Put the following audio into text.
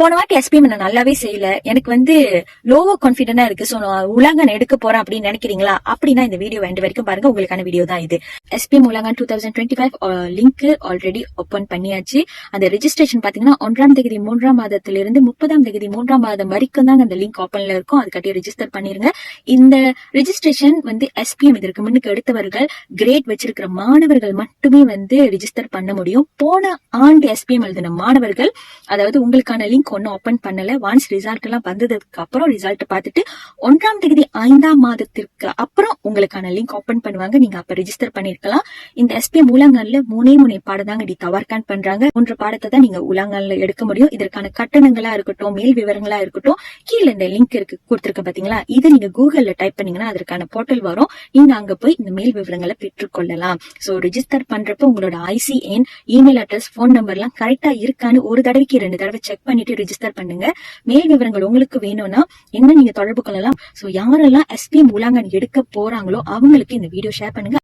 போன வாட்டி எஸ்பிஎம் நான் நல்லாவே செய்யல, எனக்கு லோவோ கான்பிடென்டா இருக்கு, சோ நான் உலகன் எடுக்க போறேன் அப்படின்னு நினைக்கிறீங்களா? அப்படின்னா இந்த வீடியோ எண்டு வரைக்கும் பாருங்க, உங்களுக்கான வீடியோ தான் இது. எஸ்பிஎம் உலகன் 2025 லிங்க் ஆல்ரெடி ஓபன் பண்ணியாச்சு. அந்த ரெஜிஸ்ட்ரேஷன் பாத்தீங்கன்னா 1ஆம் தேதி 3ஆம் மாதத்திலிருந்து 30ஆம் தேதி 3ஆம் மாதம் வரைக்கும் தான் அந்த லிங்க் ஓபன்ல இருக்கும். அது கட்டி ரெஜிஸ்டர் பண்ணிருங்க. இந்த ரெஜிஸ்ட்ரேஷன் எஸ்பிஎம் இதற்கு முன்னுக்கு எடுத்தவர்கள் கிரேட் வச்சிருக்கிற மாணவர்கள் மட்டுமே ரெஜிஸ்டர் பண்ண முடியும். போன ஆண்டு எஸ்பிஎம் எழுதின மாணவர்கள், அதாவது உங்களுக்கான லிங்க் ஒன்னும் ஓபன் பண்ணல. ஒன்ஸ் ரிசல்ட் எல்லாம் வந்ததுக்கு அப்புறம் ரிசல்ட் பார்த்துட்டு 1ஆம் தேதி 5ஆம் மாதத்திற்கு அப்புறம் உங்களுக்கான லிங்க் ஓபன் பண்ணுவாங்க. நீங்க அப்ப ரெஜிஸ்டர் பண்ணிருக்கலாம். இந்த எஸ்பிஎம் உலகங்கள்ல மூணே பாடம் தாங்க தவர்கான் பண்றாங்க. 3 பாடத்தை தான் நீங்க உலகங்கள்ல எடுக்க முடியும். இதற்கான கட்டணங்களா இருக்கட்டும், மேல் விவரங்களா இருக்கட்டும், கீழே இந்த லிங்க் இருக்கு கொடுத்திருக்க பாத்தீங்களா, இதை நீங்க கூகுள்ல டைப் பண்ணீங்கன்னா அதற்கான போர்ட்டல் வரும். நீங்க அங்க போய் இந்த மேல் விவரங்களை பெற்றுக்கொள்ளலாம். சோ ரெஜிஸ்டர் பண்றப்ப உங்களோட ஐசி எண், இமெயில் அட்ரஸ், போன் நம்பர் எல்லாம் கரெக்டா இருக்கான்னு ஒரு தடவைக்கு 2 தடவை செக் பண்ணிட்டு ரெஜிஸ்டர் பண்ணுங்க. மேல் விவரங்கள் உங்களுக்கு வேணும்னா என்ன நீங்க தொடர்பு கொள்ளலாம். சோ யாரெல்லாம் எஸ்பிஎம் உலகன் எடுக்க போறாங்களோ அவங்களுக்கு இந்த வீடியோ ஷேர் பண்ணுங்க.